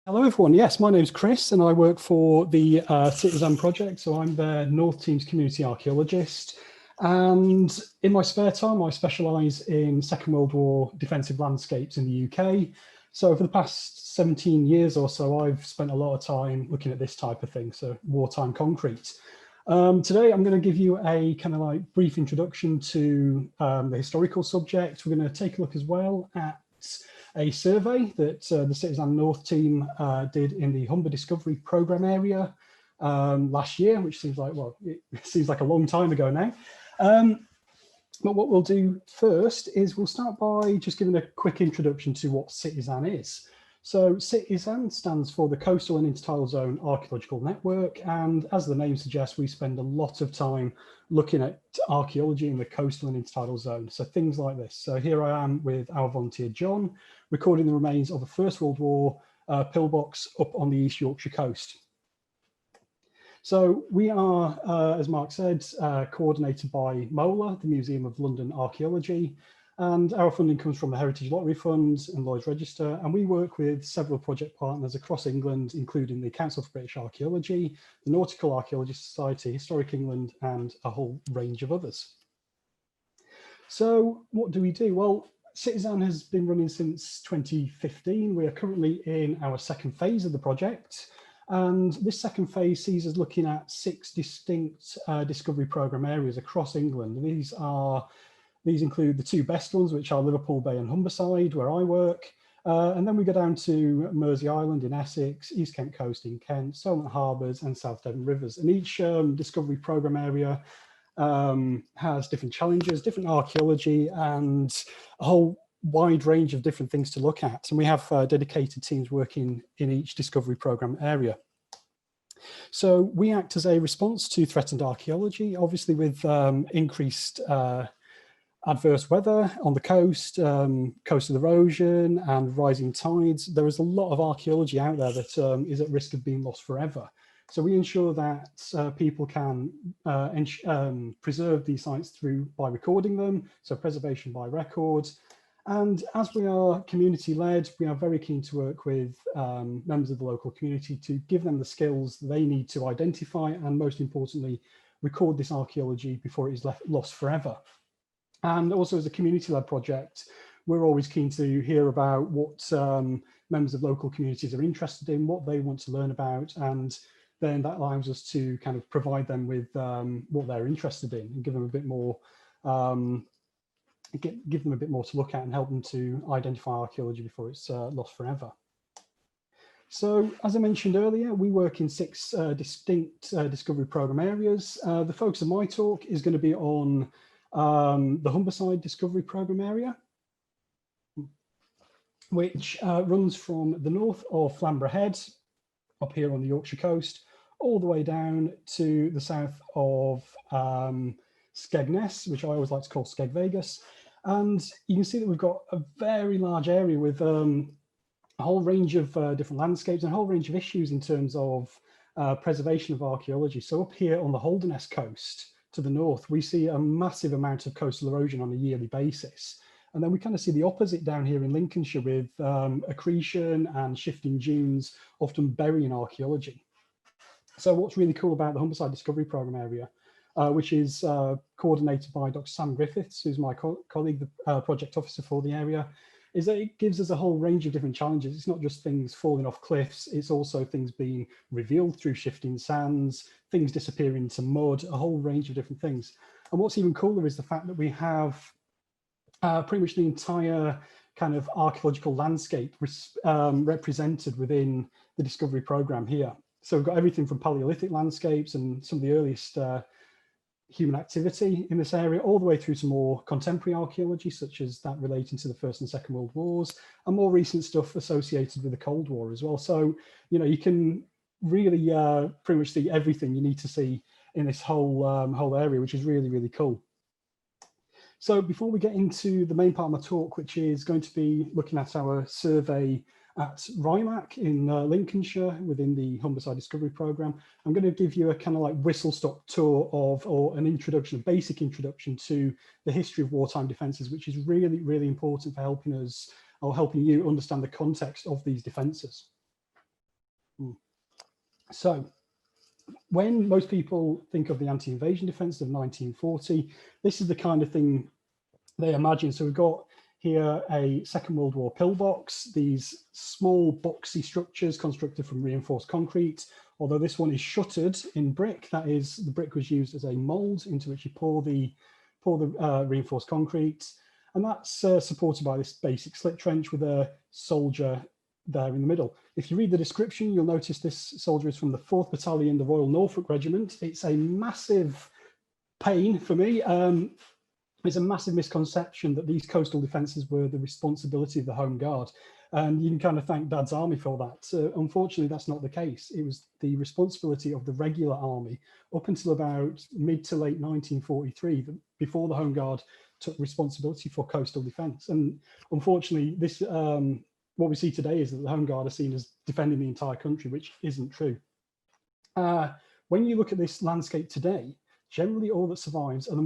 Hello everyone, yes, my name's Chris and I work for the Citizen project, so I'm the North Team's community archaeologist, and in my spare time I specialise in Second World War defensive landscapes in the UK. So for the past 17 years or so I've spent a lot of time looking at this type of thing, so wartime concrete. Today I'm going to give you a kind of like brief introduction to the historical subject. We're going to take a look as well at a survey that the Citizen North team did in the Humber Discovery Programme area last year, which seems like, well, it seems like a long time ago now. But what we'll do first is we'll start by just giving a quick introduction to what Citizen is. So Citizen stands for the Coastal and Intertidal Zone Archaeological Network, and as the name suggests, we spend a lot of time looking at archaeology in the coastal and intertidal zone. So things like this. So here I am with our volunteer John, recording the remains of a First World War pillbox up on the East Yorkshire coast. So we are, as Mark said, coordinated by MOLA, the Museum of London Archaeology, and our funding comes from the Heritage Lottery Fund and Lloyd's Register, and we work with several project partners across England, including the Council for British Archaeology, the Nautical Archaeology Society, Historic England, and a whole range of others. So what do we do? Well, Citizen has been running since 2015. We are currently in our second phase of the project. And this second phase sees us looking at 6 distinct discovery programme areas across England. These include the 2 best ones, which are Liverpool Bay and Humberside, where I work. And then we go down to Mersey Island in Essex, East Kent Coast in Kent, Solent Harbours and South Devon Rivers. And each discovery programme area has different challenges, different archaeology, and a whole wide range of different things to look at. And we have dedicated teams working in each discovery programme area. So we act as a response to threatened archaeology, obviously with increased adverse weather on the coast, coastal erosion and rising tides. There is a lot of archaeology out there that is at risk of being lost forever. So we ensure that people can preserve these sites by recording them, so preservation by record. And as we are community-led, we are very keen to work with members of the local community to give them the skills they need to identify and, most importantly, record this archaeology before it is lost forever. And also, as a community-led project, we're always keen to hear about what members of local communities are interested in, what they want to learn about, and then that allows us to kind of provide them with what they're interested in and give them a bit more to look at and help them to identify archaeology before it's lost forever. So, as I mentioned earlier, we work in 6 distinct discovery programme areas. The focus of my talk is going to be on the Humberside Discovery Programme area, which runs from the north of Flamborough Head, up here on the Yorkshire coast, all the way down to the south of Skegness, which I always like to call Skeg Vegas. And you can see that we've got a very large area with a whole range of different landscapes and a whole range of issues in terms of preservation of archaeology. So up here on the Holderness coast to the north, we see a massive amount of coastal erosion on a yearly basis. And then we kind of see the opposite down here in Lincolnshire with accretion and shifting dunes, often burying archaeology. So what's really cool about the Humberside Discovery Programme area, which is coordinated by Dr. Sam Griffiths, who's my colleague, the project officer for the area, is that it gives us a whole range of different challenges. It's not just things falling off cliffs, it's also things being revealed through shifting sands, things disappearing into mud, a whole range of different things. And what's even cooler is the fact that we have pretty much the entire kind of archaeological landscape represented within the discovery programme here. So we've got everything from Paleolithic landscapes and some of the earliest human activity in this area, all the way through to more contemporary archaeology, such as that relating to the First and Second World Wars, and more recent stuff associated with the Cold War as well. So, you know, you can really pretty much see everything you need to see in this whole area, which is really, really cool. So before we get into the main part of my talk, which is going to be looking at our survey at Rymac in Lincolnshire within the Humberside Discovery Programme, I'm going to give you a kind of like whistle-stop tour of, or an introduction, a basic introduction to the history of wartime defences, which is really, really important for helping us, or helping you understand the context of these defences. So when most people think of the anti-invasion defense of 1940, this is the kind of thing they imagine. So we've got here a Second World War pillbox, these small boxy structures constructed from reinforced concrete, although this one is shuttered in brick. That is, the brick was used as a mold into which you pour the reinforced concrete. And that's supported by this basic slit trench with a soldier there in the middle. If you read the description, you'll notice this soldier is from the 4th Battalion, the Royal Norfolk Regiment. It's a massive pain for me. It's a massive misconception that these coastal defences were the responsibility of the Home Guard. And you can kind of thank Dad's army for that. Unfortunately, that's not the case. It was the responsibility of the regular army up until about mid to late 1943, before the Home Guard took responsibility for coastal defence. And unfortunately, this what we see today is that the Home Guard are seen as defending the entire country, which isn't true. When you look at this landscape today, generally all that survives are the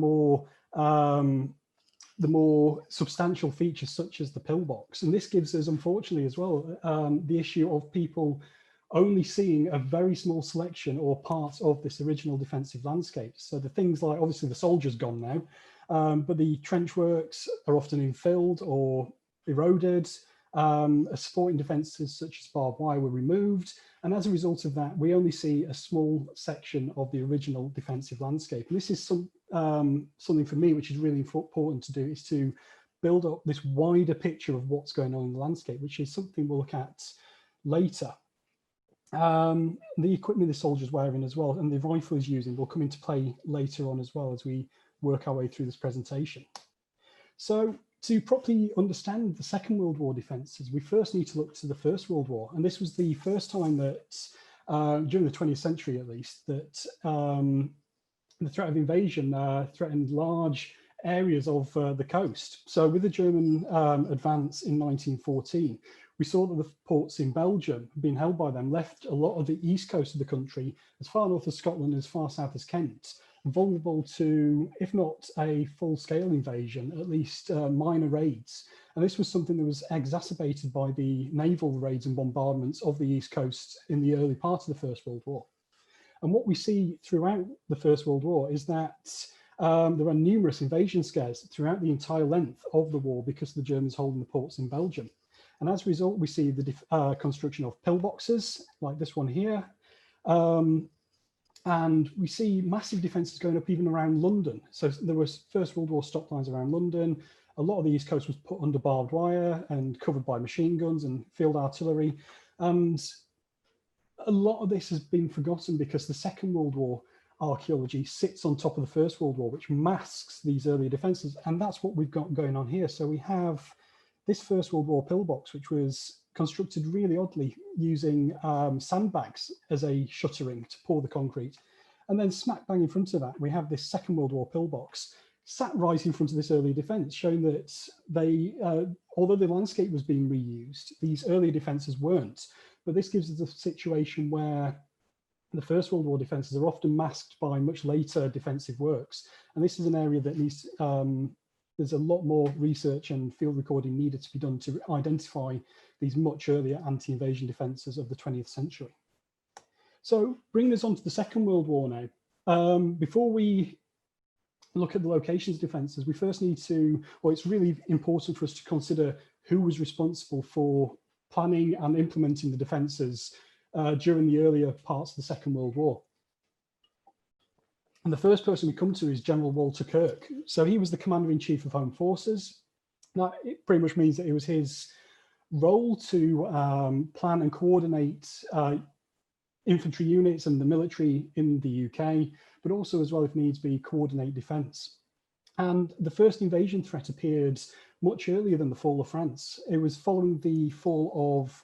more substantial features, such as the pillbox. And this gives us, unfortunately, as well, the issue of people only seeing a very small selection or parts of this original defensive landscape. So the things like, obviously the soldier's gone now, but the trench works are often infilled or eroded. Supporting defences such as barbed wire were removed. And as a result of that, we only see a small section of the original defensive landscape. And this is something for me, which is really important to do, is to build up this wider picture of what's going on in the landscape, which is something we'll look at later. The equipment the soldier's wearing as well, and the rifle he's using, will come into play later on as well as we work our way through this presentation. So to properly understand the Second World War defences, we first need to look to the First World War. And this was the first time that, during the 20th century at least, that the threat of invasion threatened large areas of the coast. So with the German advance in 1914, we saw that the ports in Belgium, being held by them, left a lot of the east coast of the country, as far north as Scotland, as far south as Kent, vulnerable to, if not a full-scale invasion, at least minor raids. And this was something that was exacerbated by the naval raids and bombardments of the East Coast in the early part of the First World War. And what we see throughout the First World War is that there are numerous invasion scares throughout the entire length of the war because of the Germans holding the ports in Belgium. And as a result, we see the construction of pillboxes, like this one here. And we see massive defences going up even around London. So there was First World War stop lines around London. A lot of the East Coast was put under barbed wire and covered by machine guns and field artillery. And a lot of this has been forgotten because the Second World War archaeology sits on top of the First World War, which masks these earlier defences. And that's what we've got going on here. So we have this First World War pillbox, which was constructed really oddly using sandbags as a shuttering to pour the concrete. And then smack bang in front of that, we have this Second World War pillbox sat right in front of this earlier defence, showing that they, although the landscape was being reused, these earlier defences weren't. But this gives us a situation where the First World War defences are often masked by much later defensive works. And this is an area that needs, there's a lot more research and field recording needed to be done to identify these much earlier anti-invasion defences of the 20th century. So bringing us on to the Second World War now. Before we look at the locations defences, we first need to, well, it's really important for us to consider who was responsible for planning and implementing the defences during the earlier parts of the Second World War. And the first person we come to is General Walter Kirk. So he was the Commander-in-Chief of Home Forces. Now, it pretty much means that it was his role to plan and coordinate infantry units and the military in the UK, but also as well, if needs be, coordinate defence. And the first invasion threat appeared much earlier than the fall of France. It was following the fall of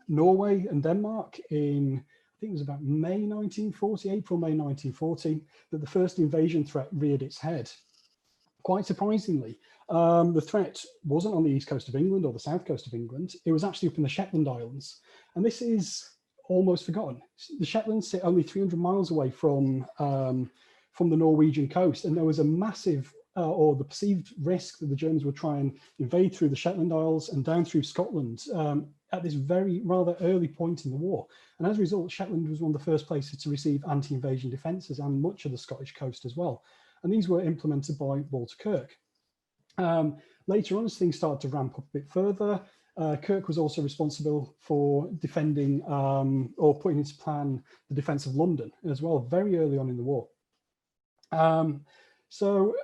Norway and Denmark in, I think it was about May 1940, April, May 1940, that the first invasion threat reared its head. Quite surprisingly, the threat wasn't on the east coast of England or the south coast of England. It was actually up in the Shetland Islands. And this is almost forgotten. The Shetlands sit only 300 miles away from the Norwegian coast. And there was a massive or the perceived risk that the Germans would try and invade through the Shetland Isles and down through Scotland at this very rather early point in the war. And as a result, Shetland was one of the first places to receive anti-invasion defences, and much of the Scottish coast as well. And these were implemented by Walter Kirk. Later on, as things started to ramp up a bit further, Kirk was also responsible for defending or putting into plan the defence of London as well, very early on in the war. So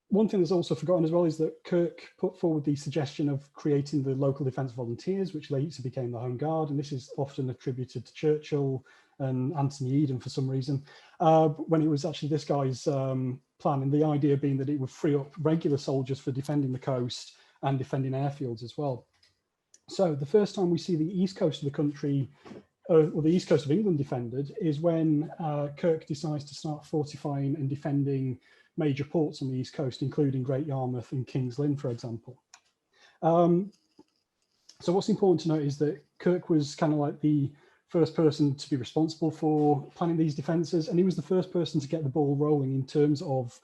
one thing that's also forgotten as well is that Kirk put forward the suggestion of creating the local defence volunteers, which later became the Home Guard, and this is often attributed to Churchill and Anthony Eden for some reason, when it was actually this guy's plan, and the idea being that it would free up regular soldiers for defending the coast and defending airfields as well. So the first time we see the east coast of the country, or the east coast of England defended, is when Kirk decides to start fortifying and defending major ports on the east coast, including Great Yarmouth and King's Lynn, for example. So what's important to note is that Kirk was kind of like the first person to be responsible for planning these defences, and he was the first person to get the ball rolling in terms of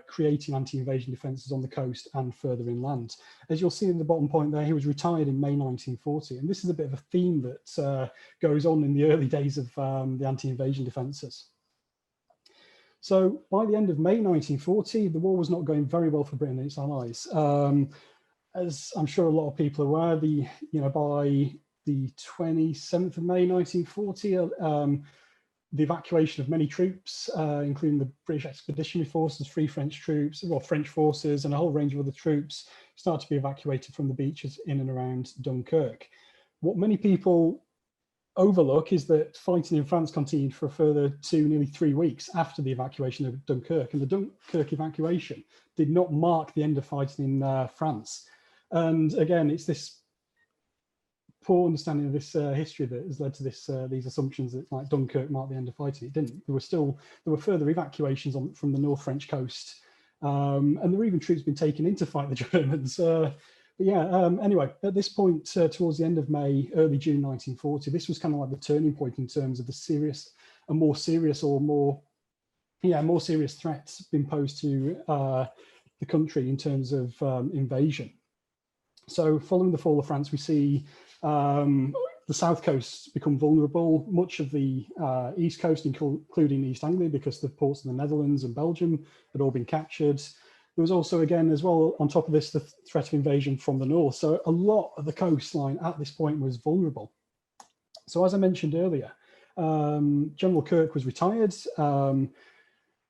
creating anti-invasion defences on the coast and further inland. As you'll see in the bottom point there, he was retired in May 1940, and this is a bit of a theme that goes on in the early days of the anti-invasion defences. So by the end of May 1940, the war was not going very well for Britain and its allies. As I'm sure a lot of people are aware, by the 27th of May 1940, the evacuation of many troops, including the British Expeditionary Forces, Free French troops, well, French forces, and a whole range of other troops started to be evacuated from the beaches in and around Dunkirk. What many people overlook is that fighting in France continued for a further nearly 3 weeks after the evacuation of Dunkirk, and the Dunkirk evacuation did not mark the end of fighting in France. And again, it's this poor understanding of this history that has led to these assumptions that like Dunkirk marked the end of fighting. It didn't. There were further evacuations from the North French coast, and there were even troops being taken in to fight the Germans. But yeah, anyway, at this point, towards the end of May, early June 1940, this was kind of like the turning point in terms of the more serious threats being posed to the country in terms of invasion. So following the fall of France, we see the south coast become vulnerable. Much of the east coast, including East Anglia, because the ports of the Netherlands and Belgium had all been captured. There was also, again, as well, on top of this, the threat of invasion from the north. So a lot of the coastline at this point was vulnerable. So as I mentioned earlier, General Kirk was retired on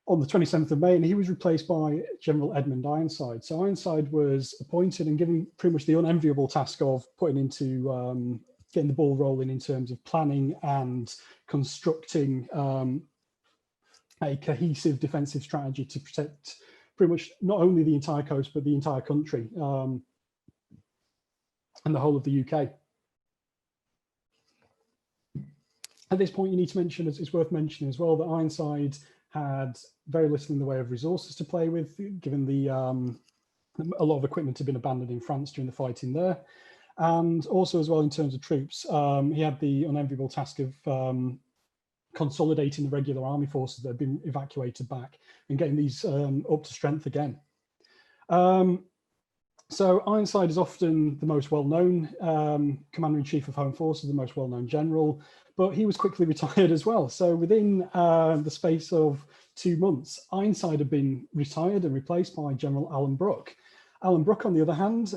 the 27th of May, and he was replaced by General Edmund Ironside. So Ironside was appointed and given pretty much the unenviable task of putting into getting the ball rolling in terms of planning and constructing a cohesive defensive strategy to protect pretty much not only the entire coast, but the entire country and the whole of the UK. At this point, you need to mention, it's worth mentioning as well, that Ironside had very little in the way of resources to play with, given a lot of equipment had been abandoned in France during the fighting there. And also as well, in terms of troops, he had the unenviable task of consolidating the regular army forces that had been evacuated back and getting these up to strength again. So Ironside is often the most well-known Commander-in-Chief of Home Forces, the most well-known general, but he was quickly retired as well. So within the space of 2 months, Ironside had been retired and replaced by General Alan Brooke. Alan Brooke, on the other hand,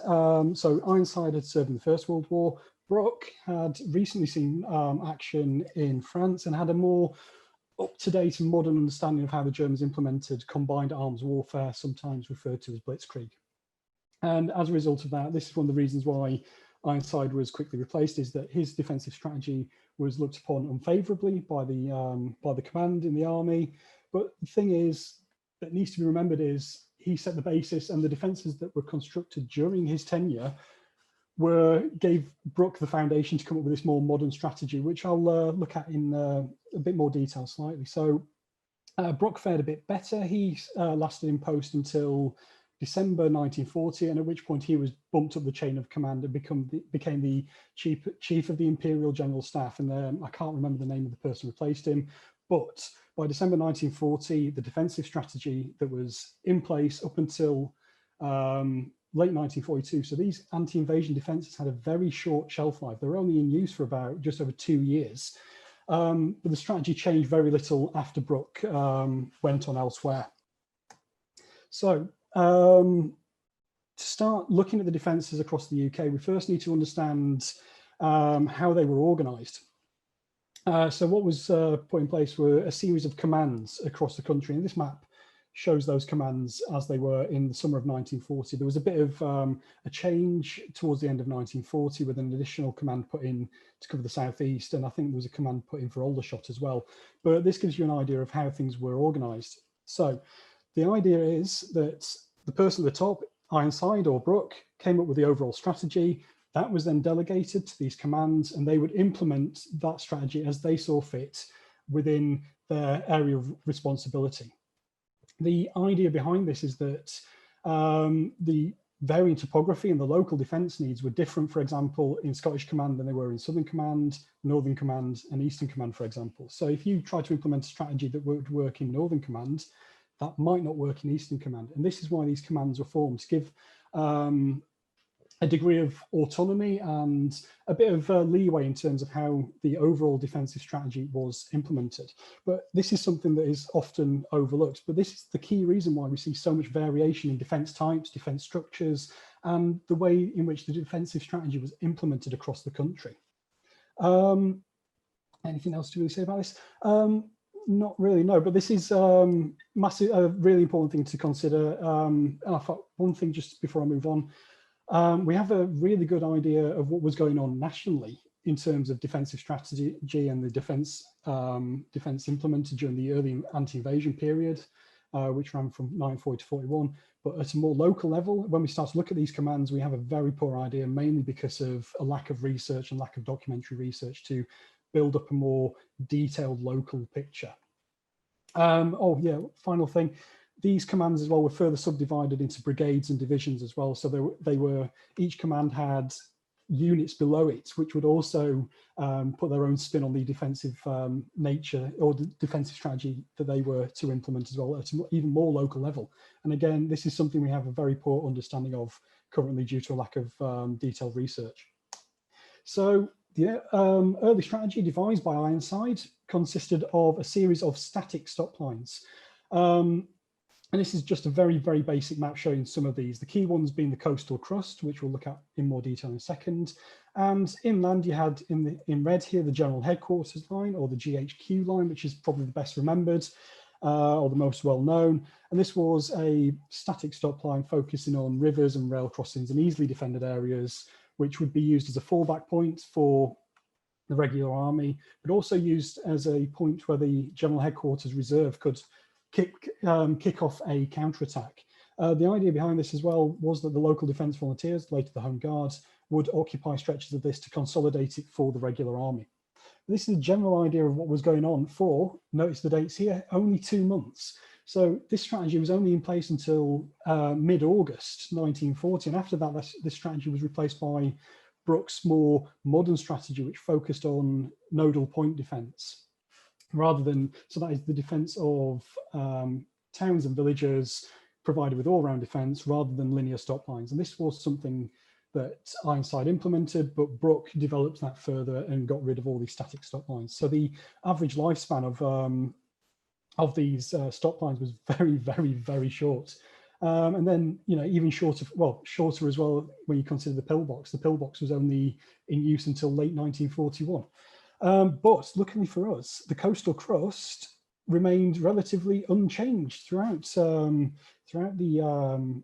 so Ironside had served in the First World War. Brooke had recently seen action in France and had a more up-to-date and modern understanding of how the Germans implemented combined arms warfare, sometimes referred to as blitzkrieg. And as a result of that, this is one of the reasons why Ironside was quickly replaced, is that his defensive strategy was looked upon unfavourably by the command in the army. But the thing is that needs to be remembered is he set the basis, and the defences that were constructed during his tenure gave Brooke the foundation to come up with this more modern strategy, which I'll look at in a bit more detail slightly. So Brooke fared a bit better. He lasted in post until December 1940, and at which point he was bumped up the chain of command and became the chief of the Imperial General Staff. And I can't remember the name of the person who replaced him, but by December 1940, the defensive strategy that was in place up until late 1942. So these anti-invasion defences had a very short shelf life. They were only in use for about just over 2 years. But the strategy changed very little after Brooke went on elsewhere. So to start looking at the defences across the UK, we first need to understand how they were organised. So what was put in place were a series of commands across the country, and this map shows those commands as they were in the summer of 1940. There was a bit of a change towards the end of 1940 with an additional command put in to cover the southeast, and I think there was a command put in for Aldershot as well. But this gives you an idea of how things were organised. So the idea is that the person at the top, Ironside or Brooke, came up with the overall strategy. That was then delegated to these commands, and they would implement that strategy as they saw fit within their area of responsibility. The idea behind this is that the varying topography and the local defence needs were different, for example, in Scottish Command than they were in Southern Command, Northern Command and Eastern Command, for example. So if you try to implement a strategy that would work in Northern Command, that might not work in Eastern Command. And this is why these commands were formed, to give a degree of autonomy and a bit of leeway in terms of how the overall defensive strategy was implemented. But this is something that is often overlooked, but this is the key reason why we see so much variation in defense types, defense structures, and the way in which the defensive strategy was implemented across the country. Anything else to really say about this? Not really, no, but this is massive, a really important thing to consider. And I thought one thing just before I move on, we have a really good idea of what was going on nationally in terms of defensive strategy and the defense implemented during the early anti-invasion period, which ran from 1940 to 41. But at a more local level, when we start to look at these commands, we have a very poor idea, mainly because of a lack of research and lack of documentary research to build up a more detailed local picture. Oh yeah, final thing. These commands as well were further subdivided into brigades and divisions as well. So they were each command had units below it, which would also put their own spin on the defensive nature or the defensive strategy that they were to implement as well at an even more local level. And again, this is something we have a very poor understanding of currently due to a lack of detailed research. So the early strategy devised by Ironside consisted of a series of static stop lines. And this is just a very, very basic map showing some of these. The key ones being the coastal crust, which we'll look at in more detail in a second. And inland, you had in red here, the general headquarters line or the GHQ line, which is probably the best remembered or the most well known. And this was a static stop line focusing on rivers and rail crossings in easily defended areas, which would be used as a fallback point for the regular army, but also used as a point where the general headquarters reserve could kick off a counterattack. The idea behind this as well was that the local defence volunteers, later the Home Guards, would occupy stretches of this to consolidate it for the regular army. This is a general idea of what was going on for, notice the dates here, only 2 months. So this strategy was only in place until mid-August 1940, and after that, this strategy was replaced by Brooke's more modern strategy, which focused on nodal point defence. Rather than, so that is the defence of towns and villages provided with all-round defence rather than linear stop lines. And this was something that Ironside implemented, but Brooke developed that further and got rid of all these static stop lines. So the average lifespan of these stop lines was very, very, very short. And then, you know, even shorter, well, shorter as well when you consider the pillbox. The pillbox was only in use until late 1941. But luckily for us, the coastal crust remained relatively unchanged throughout the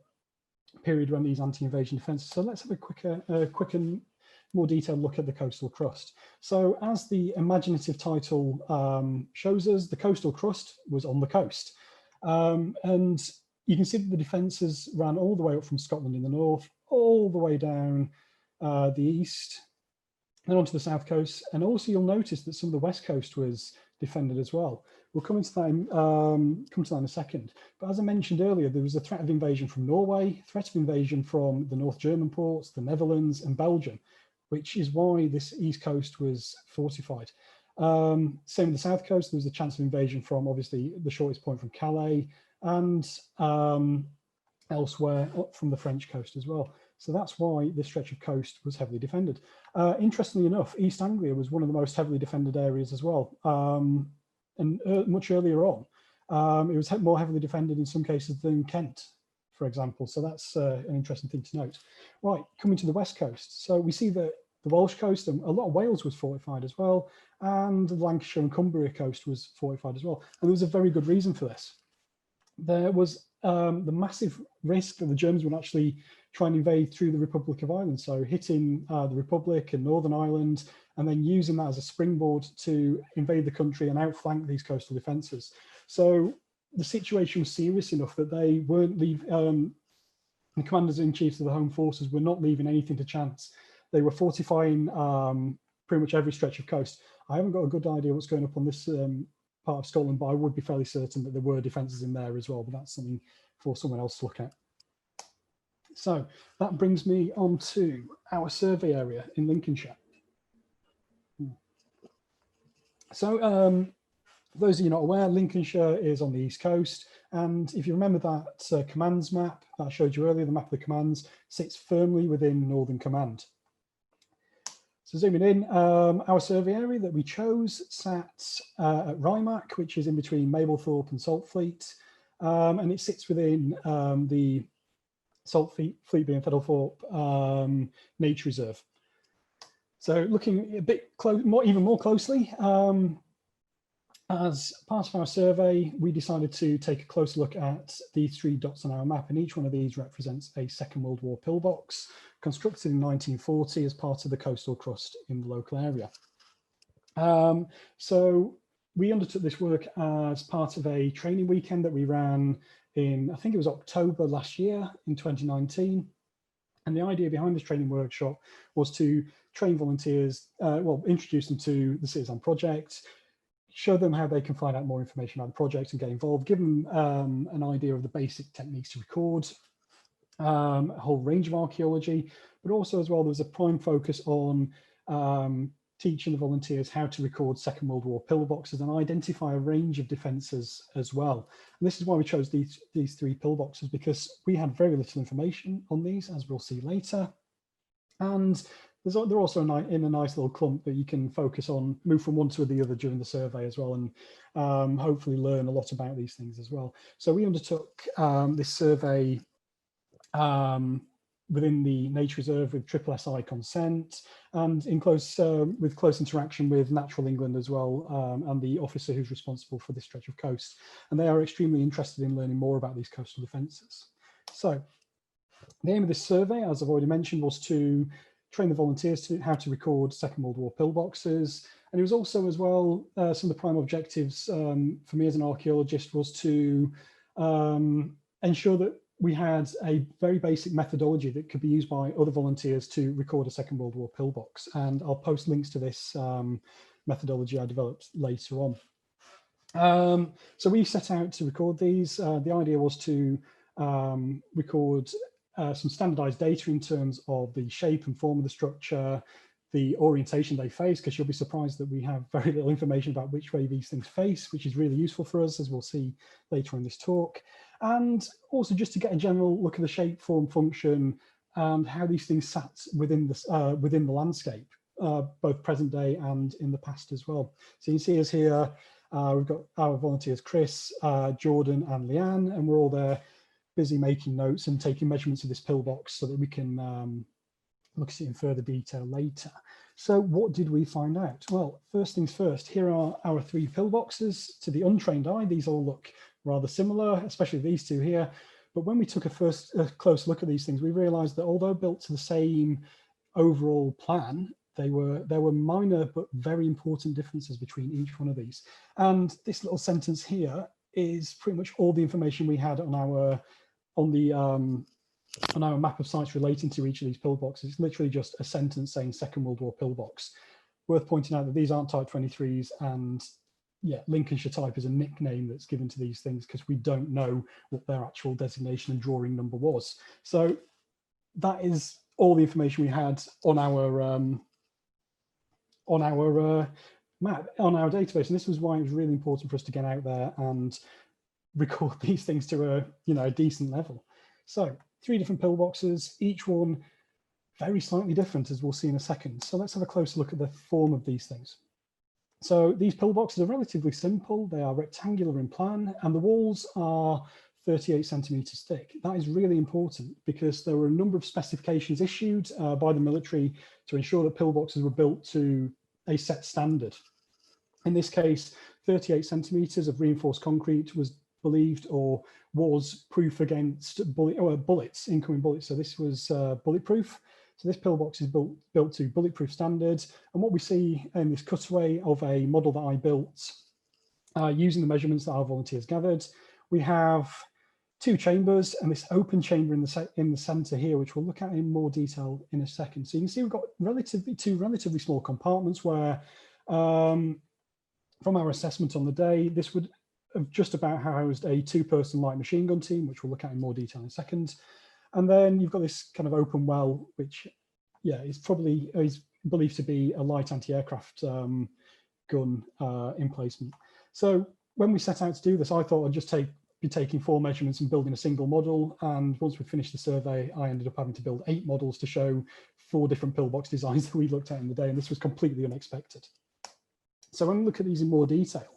period when these anti-invasion defences. So let's have a quick and more detailed look at the coastal crust. So as the imaginative title shows us, the coastal crust was on the coast. And you can see that the defences ran all the way up from Scotland in the north, all the way down the east, then onto the south coast. And also you'll notice that some of the west coast was defended as well. We'll come to that in a second. But as I mentioned earlier, there was a threat of invasion from Norway, threat of invasion from the North German ports, the Netherlands and Belgium, which is why this east coast was fortified. Same with the south coast. There was a chance of invasion from obviously the shortest point from Calais and elsewhere from the French coast as well. So that's why this stretch of coast was heavily defended. Interestingly enough, East Anglia was one of the most heavily defended areas as well. And much earlier on, it was more heavily defended in some cases than Kent, for example. So that's an interesting thing to note. Right, coming to the west coast. So we see that the Welsh coast and a lot of Wales was fortified as well. And the Lancashire and Cumbria coast was fortified as well. And there was a very good reason for this. There was the massive risk that the Germans would actually try and invade through the Republic of Ireland. So hitting the Republic and Northern Ireland, and then using that as a springboard to invade the country and outflank these coastal defences. So the situation was serious enough that they weren't leaving, the commanders-in-chief of the home forces were not leaving anything to chance. They were fortifying pretty much every stretch of coast. I haven't got a good idea what's going up on this part of Scotland, but I would be fairly certain that there were defences in there as well, but that's something for someone else to look at. So that brings me on to our survey area in Lincolnshire. So for those of you not aware, Lincolnshire is on the east coast, and if you remember that commands map that I showed you earlier, the map of the commands sits firmly within Northern Command. So zooming in, our survey area that we chose sat at Rymac, which is in between Mablethorpe and Saltfleet, and it sits within the Saltfleet being Fiddlethorpe Nature Reserve. So looking a bit even more closely, as part of our survey, we decided to take a closer look at these 3 dots on our map, and each one of these represents a Second World War pillbox constructed in 1940 as part of the coastal crust in the local area. So we undertook this work as part of a training weekend that we ran in, I think it was October last year in 2019. And the idea behind this training workshop was to train volunteers, well, introduce them to the Citizen project, show them how they can find out more information about the project and get involved, give them an idea of the basic techniques to record, a whole range of archaeology, but also as well, there was a prime focus on teaching the volunteers how to record Second World War pillboxes and identify a range of defences as well. And this is why we chose these 3 pillboxes, because we had very little information on these, as we'll see later. And they're also in a nice little clump that you can focus on, move from one to the other during the survey as well, and hopefully learn a lot about these things as well. So we undertook this survey within the Nature Reserve with SSSI consent, and in with close interaction with Natural England as well, and the officer who's responsible for this stretch of coast. And they are extremely interested in learning more about these coastal defences. So the aim of this survey, as I've already mentioned, was to train the volunteers to how to record Second World War pillboxes. And it was also as well, some of the prime objectives for me as an archaeologist was to ensure that we had a very basic methodology that could be used by other volunteers to record a Second World War pillbox. And I'll post links to this methodology I developed later on. So we set out to record these. The idea was to record some standardized data in terms of the shape and form of the structure, the orientation they face, because you'll be surprised that we have very little information about which way these things face, which is really useful for us, as we'll see later in this talk. And also just to get a general look at the shape, form, function, and how these things sat within the landscape, both present day and in the past as well. So you can see us here, we've got our volunteers, Chris, Jordan, and Leanne, and we're all there busy making notes and taking measurements of this pillbox so that we can look at it in further detail later. So what did we find out? Well, first things first, here are our 3 pillboxes. To the untrained eye, these all look rather similar, especially these 2 here. But when we took a close look at these things, we realized that although built to the same overall plan, there were minor but very important differences between each one of these. And this little sentence here is pretty much all the information we had on our map of sites relating to each of these pillboxes. It's literally just a sentence saying Second World War pillbox. Worth pointing out that these aren't Type 23s, and yeah, Lincolnshire type is a nickname that's given to these things because we don't know what their actual designation and drawing number was. So that is all the information we had on our map on our database. And this was why it was really important for us to get out there and record these things to a decent level. So 3 different pillboxes, each one very slightly different, as we'll see in a second. So let's have a closer look at the form of these things. So these pillboxes are relatively simple. They are rectangular in plan, and the walls are 38 centimeters thick. That is really important because there were a number of specifications issued by the military to ensure that pillboxes were built to a set standard. In this case, 38 centimeters of reinforced concrete was believed or was proof against bullets, incoming bullets. So this was bulletproof. So this pillbox is built to bulletproof standards. And what we see in this cutaway of a model that I built using the measurements that our volunteers gathered, we have 2 chambers and this open chamber in the center here, which we'll look at in more detail in a second. So you can see we've got two relatively small compartments where, from our assessment on the day, this would have just about housed a 2-person light machine gun team, which we'll look at in more detail in a second. And then you've got this kind of open well, which, yeah, is believed to be a light anti-aircraft gun emplacement. So when we set out to do this, I thought I'd just be taking 4 measurements and building a single model. And once we finished the survey, I ended up having to build 8 models to show 4 different pillbox designs that we looked at in the day. And this was completely unexpected. So when we look at these in more detail,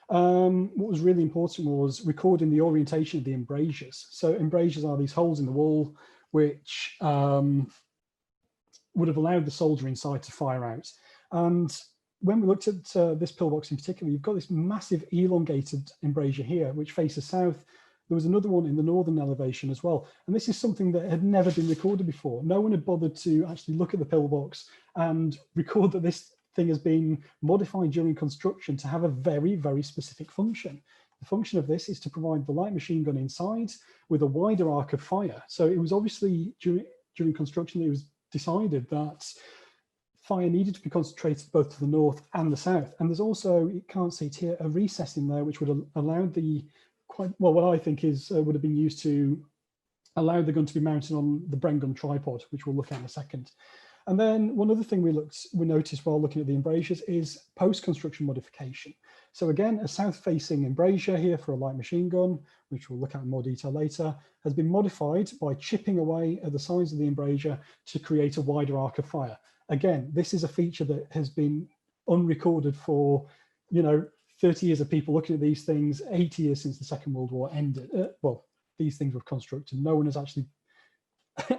what was really important was recording the orientation of the embrasures. So embrasures are these holes in the wall, which would have allowed the soldier inside to fire out. And when we looked at this pillbox in particular, you've got this massive elongated embrasure here, which faces south. There was another one in the northern elevation as well. And this is something that had never been recorded before. No one had bothered to actually look at the pillbox and record that this thing has been modified during construction to have a very, very specific function. The function of this is to provide the light machine gun inside with a wider arc of fire. So it was obviously during construction that it was decided that fire needed to be concentrated both to the north and the south. And there's also, you can't see it here, a recess in there which would allow the what I think would have been used to allow the gun to be mounted on the Bren gun tripod, which we'll look at in a second. And then one other thing we noticed while looking at the embrasures is post-construction modification. So again, a south-facing embrasure here for a light machine gun, which we'll look at in more detail later, has been modified by chipping away at the sides of the embrasure to create a wider arc of fire. Again, this is a feature that has been unrecorded for, 30 years of people looking at these things, 80 years since the Second World War ended. Well, these things were constructed. No one has actually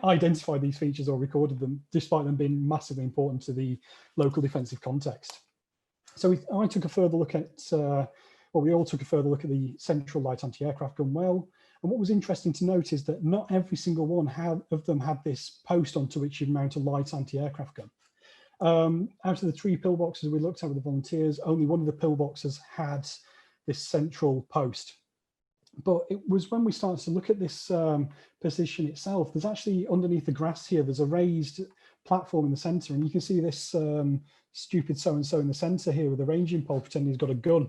identified these features or recorded them, despite them being massively important to the local defensive context. So I took a further look at, we all took a further look at the central light anti-aircraft gun well. And what was interesting to note is that not every single one of them had this post onto which you'd mount a light anti-aircraft gun. Out of the 3 pillboxes we looked at with the volunteers, only one of the pillboxes had this central post. But it was when we started to look at this position itself, there's actually underneath the grass here, there's a raised platform in the center, and you can see this stupid so-and-so in the center here with a ranging pole pretending he's got a gun.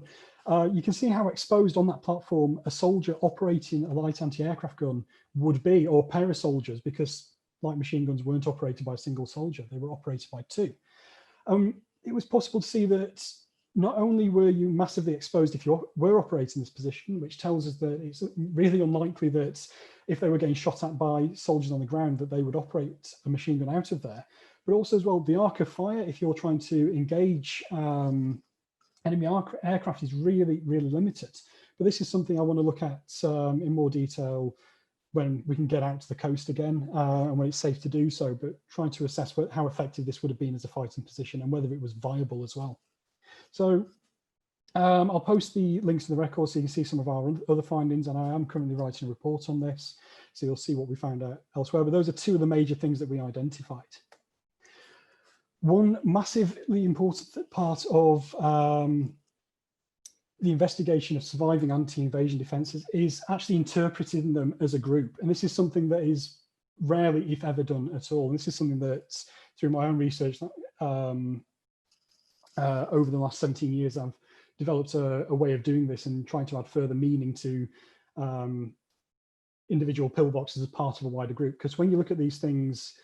You can see how exposed on that platform a soldier operating a light anti-aircraft gun would be, or pair of soldiers, because light machine guns weren't operated by a single soldier, they were operated by 2. It was possible to see that not only were you massively exposed if you were operating this position, which tells us that it's really unlikely that if they were getting shot at by soldiers on the ground that they would operate a machine gun out of there, but also as well, the arc of fire, if you're trying to engage enemy aircraft, is really, really limited. But this is something I want to look at in more detail when we can get out to the coast again and when it's safe to do so, but trying to assess how effective this would have been as a fighting position and whether it was viable as well. So I'll post the links to the record so you can see some of our other findings, and I am currently writing a report on this, so you'll see what we found out elsewhere. But those are 2 of the major things that we identified. One massively important part of the investigation of surviving anti-invasion defences is actually interpreting them as a group. And this is something that is rarely, if ever, done at all. And this is something that, through my own research, over the last 17 years, I've developed a way of doing this and trying to add further meaning to individual pillboxes as part of a wider group. Because when you look at these things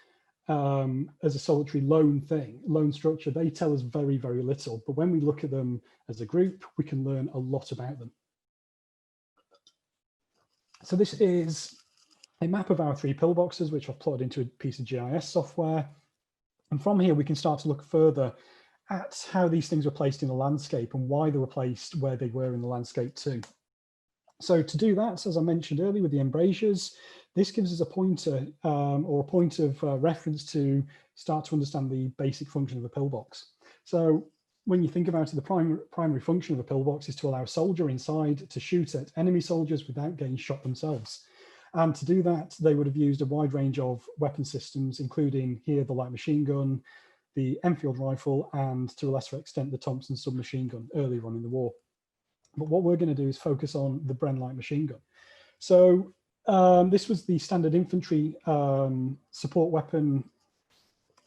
as a solitary lone structure, they tell us very, very little. But when we look at them as a group, we can learn a lot about them. So this is a map of our 3 pillboxes, which I've plotted into a piece of GIS software. And from here, we can start to look further at how these things were placed in the landscape and why they were placed where they were in the landscape too. So to do that, as I mentioned earlier with the embrasures, this gives us a pointer or a point of reference to start to understand the basic function of a pillbox. So when you think about it, the primary function of a pillbox is to allow a soldier inside to shoot at enemy soldiers without getting shot themselves. And to do that, they would have used a wide range of weapon systems, including here the light machine gun, the Enfield rifle, and to a lesser extent, the Thompson submachine gun earlier on in the war. But what we're going to do is focus on the Bren light machine gun. So this was the standard infantry support weapon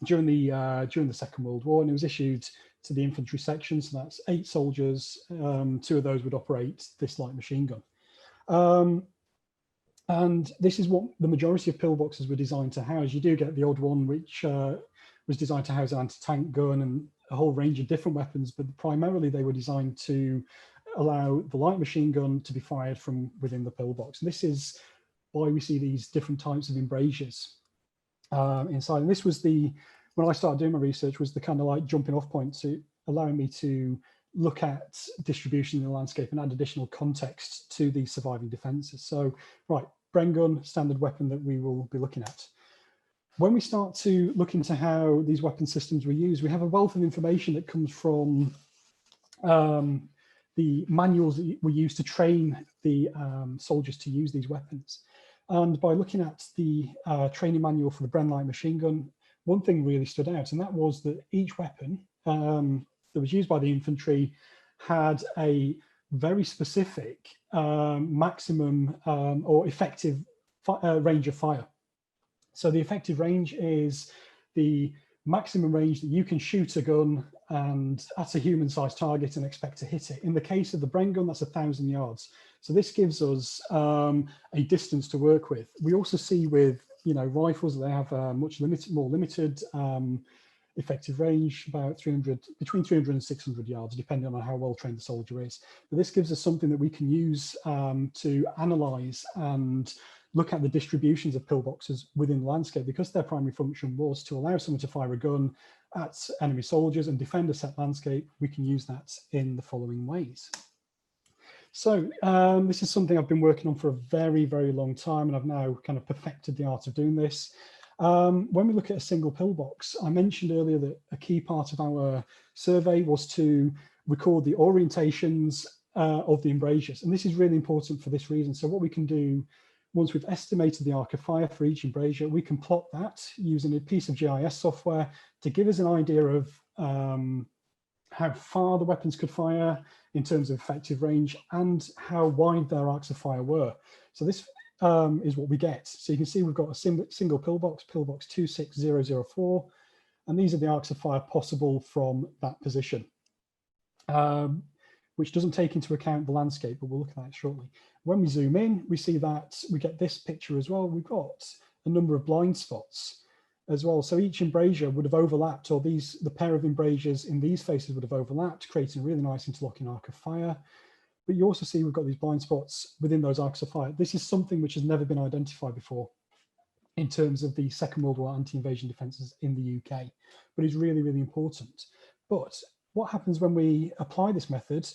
during the Second World War, and it was issued to the infantry section. So that's 8 soldiers. 2 of those would operate this light machine gun. And this is what the majority of pillboxes were designed to house. You do get the odd one which was designed to house an anti-tank gun and a whole range of different weapons, but primarily they were designed to allow the light machine gun to be fired from within the pillbox. And this is why we see these different types of embrasures inside. And this was when I started doing my research, was the kind of like jumping off point to allowing me to look at distribution in the landscape and add additional context to the surviving defenses. So, right, Bren gun, standard weapon that we will be looking at. When we start to look into how these weapon systems were used, we have a wealth of information that comes from the manuals that were used to train the soldiers to use these weapons. And by looking at the training manual for the Bren light machine gun, one thing really stood out, and that was that each weapon that was used by the infantry had a very specific maximum or effective range of fire. So the effective range is the maximum range that you can shoot a gun and at a human-sized target and expect to hit it. In the case of the Bren gun, that's 1,000 yards. So this gives us a distance to work with. We also see with rifles, they have much more limited effective range, about between 300 and 600 yards, depending on how well trained the soldier is. But this gives us something that we can use to analyze and look at the distributions of pillboxes within the landscape, because their primary function was to allow someone to fire a gun at enemy soldiers and defend a set landscape. We can use that in the following ways. So this is something I've been working on for a very, very long time, and I've now kind of perfected the art of doing this. When we look at a single pillbox, I mentioned earlier that a key part of our survey was to record the orientations of the embrasures. And this is really important for this reason. So what we can do, once we've estimated the arc of fire for each embrasure, we can plot that using a piece of GIS software to give us an idea of how far the weapons could fire in terms of effective range and how wide their arcs of fire were. So this is what we get. So you can see we've got a single pillbox 26004, and these are the arcs of fire possible from that position, which doesn't take into account the landscape, but we'll look at that shortly. When we zoom in, we see that we get this picture as well. We've got a number of blind spots as well. So each embrasure would have overlapped, or the pair of embrasures in these faces would have overlapped, creating a really nice interlocking arc of fire. But you also see we've got these blind spots within those arcs of fire. This is something which has never been identified before in terms of the Second World War anti-invasion defences in the UK, but it's really, really important. But what happens when we apply this method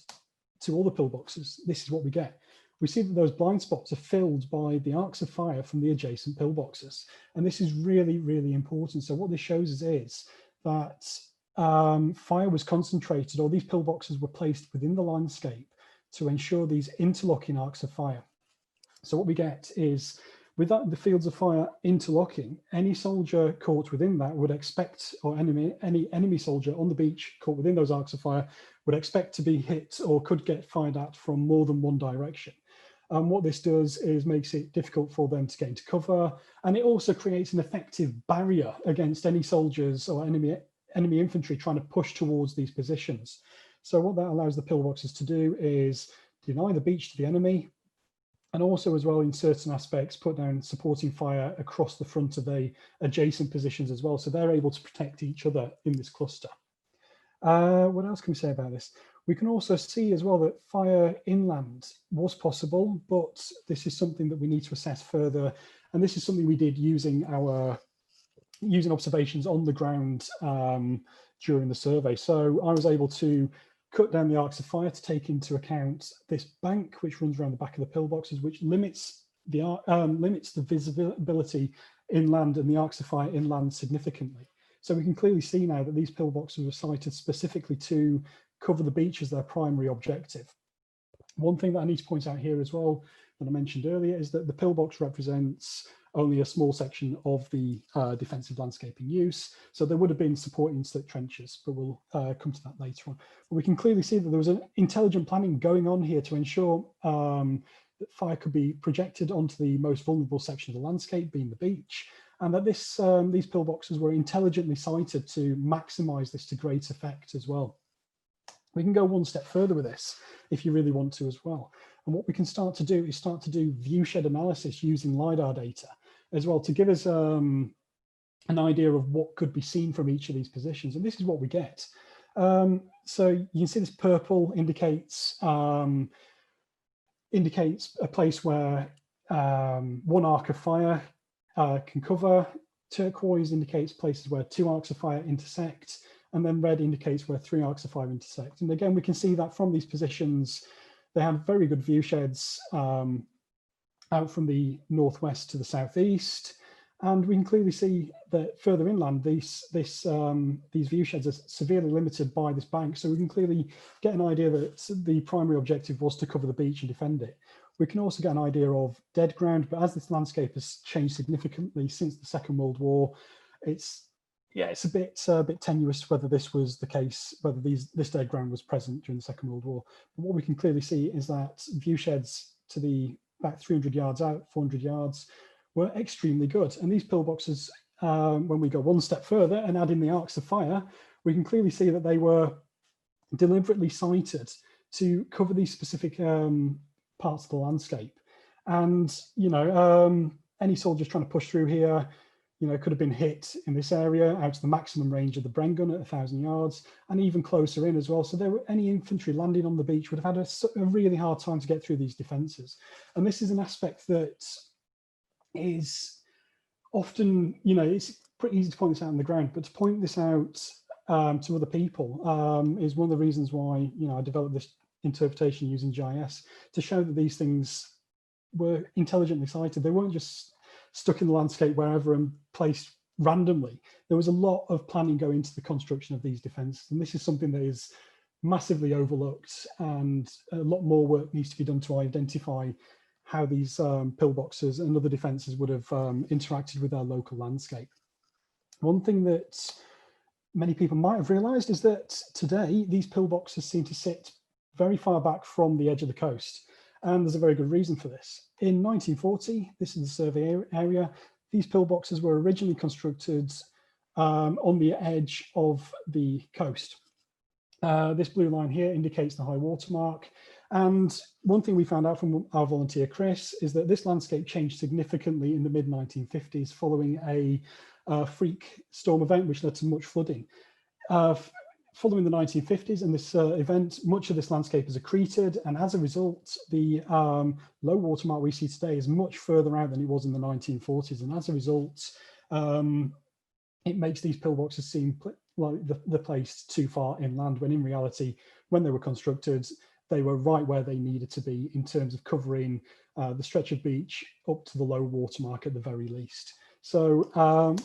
to all the pillboxes? This is what we get. We see that those blind spots are filled by the arcs of fire from the adjacent pillboxes. And this is really, really important. So what this shows us is that fire was concentrated, or these pillboxes were placed within the landscape to ensure these interlocking arcs of fire. So what we get is, with that, the fields of fire interlocking, any soldier caught within that would expect, or any enemy soldier on the beach caught within those arcs of fire would expect to be hit or could get fired at from more than one direction. What this does is makes it difficult for them to get into cover, and it also creates an effective barrier against any soldiers or enemy infantry trying to push towards these positions. So what that allows the pillboxes to do is deny the beach to the enemy, And also as well, in certain aspects, put down supporting fire across the front of the adjacent positions as well. So they're able to protect each other in this cluster. What else can we say about this? We can also see as well that fire inland was possible, but this is something that we need to assess further. And this is something we did using observations on the ground during the survey. So I was able to cut down the arcs of fire to take into account this bank, which runs around the back of the pillboxes, which limits the visibility inland and the arcs of fire inland significantly. So we can clearly see now that these pillboxes were sited specifically to cover the beach as their primary objective. One thing that I need to point out here as well that I mentioned earlier is that the pillbox represents only a small section of the defensive landscaping use. So there would have been supporting slit trenches, but we'll come to that later on. But we can clearly see that there was an intelligent planning going on here to ensure that fire could be projected onto the most vulnerable section of the landscape, being the beach, and that these pillboxes were intelligently sited to maximize this to great effect as well. We can go one step further with this if you really want to as well. And what we can start to do is viewshed analysis using LiDAR data as well to give us an idea of what could be seen from each of these positions. And this is what we get. So you can see this purple indicates a place where one arc of fire can cover. Turquoise indicates places where two arcs of fire intersect. And then red indicates where three arcs of fire intersect. And again, we can see that from these positions, they have very good view sheds out from the northwest to the southeast. And we can clearly see that further inland, these view sheds are severely limited by this bank. So we can clearly get an idea that the primary objective was to cover the beach and defend it. We can also get an idea of dead ground, but as this landscape has changed significantly since the Second World War, it's a bit tenuous whether this was the case, whether this dead ground was present during the Second World War. But what we can clearly see is that view sheds to the back 300 yards out, 400 yards, were extremely good. And these pillboxes, when we go one step further and add in the arcs of fire, we can clearly see that they were deliberately sited to cover these specific parts of the landscape. And, any soldiers trying to push through here, could have been hit in this area out to the maximum range of the Bren gun at 1,000 yards and even closer in as well. So any infantry landing on the beach would have had a really hard time to get through these defences. And this is an aspect that is often, it's pretty easy to point this out on the ground, but to point this out to other people is one of the reasons why, I developed this interpretation using GIS to show that these things were intelligently sited. They weren't just stuck in the landscape wherever and placed randomly. There was a lot of planning going into the construction of these defences, and this is something that is massively overlooked, and a lot more work needs to be done to identify how these pillboxes and other defences would have interacted with our local landscape. One thing that many people might have realised is that today these pillboxes seem to sit very far back from the edge of the coast. And there's a very good reason for this. In 1940, this is the survey area, these pillboxes were originally constructed on the edge of the coast. This blue line here indicates the high water mark. And one thing we found out from our volunteer, Chris, is that this landscape changed significantly in the mid-1950s following a freak storm event, which led to much flooding. Following the 1950s and this event, much of this landscape has accreted, and as a result, the low water mark we see today is much further out than it was in the 1940s, and as a result, it makes these pillboxes seem like the place too far inland, when in reality, when they were constructed, they were right where they needed to be in terms of covering the stretch of beach up to the low water mark at the very least. So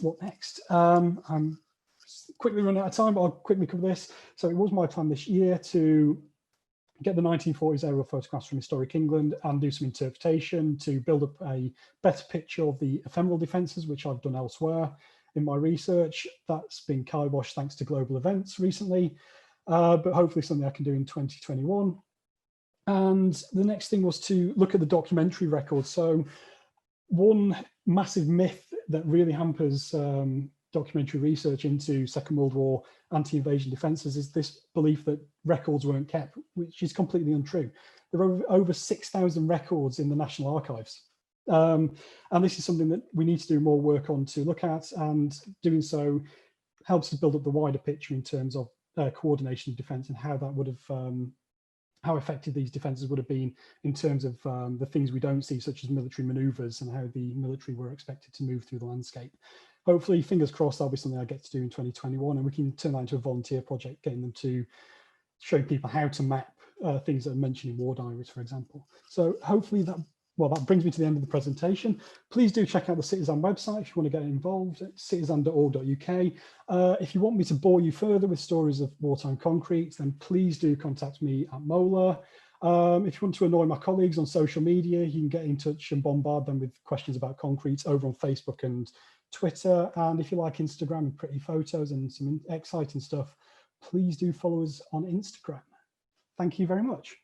what next? I'm quickly running out of time, but I'll quickly cover this. So it was my plan this year to get the 1940s aerial photographs from historic England and do some interpretation to build up a better picture of the ephemeral defences, which I've done elsewhere in my research. That's been kiboshed thanks to global events recently, but hopefully something I can do in 2021. And the next thing was to look at the documentary record. So one massive myth that really hampers documentary research into Second World War anti-invasion defences is this belief that records weren't kept, which is completely untrue. there are over 6,000 records in the National Archives. And this is something that we need to do more work on to look at, and doing so helps to build up the wider picture in terms of coordination of defence and how that would have, how effective these defences would have been in terms of the things we don't see, such as military manoeuvres and how the military were expected to move through the landscape. Hopefully, fingers crossed, that'll be something I get to do in 2021, and we can turn that into a volunteer project, getting them to show people how to map things that are mentioned in war diaries, for example. So hopefully that, well, that brings me to the end of the presentation. Please do check out the Citizen website if you want to get involved at citizen.org.uk. If you want me to bore you further with stories of wartime concrete, then please do contact me at Mola. If you want to annoy my colleagues on social media, you can get in touch and bombard them with questions about concrete over on Facebook and Twitter. And if you like Instagram and pretty photos and some exciting stuff, please do follow us on Instagram. Thank you very much.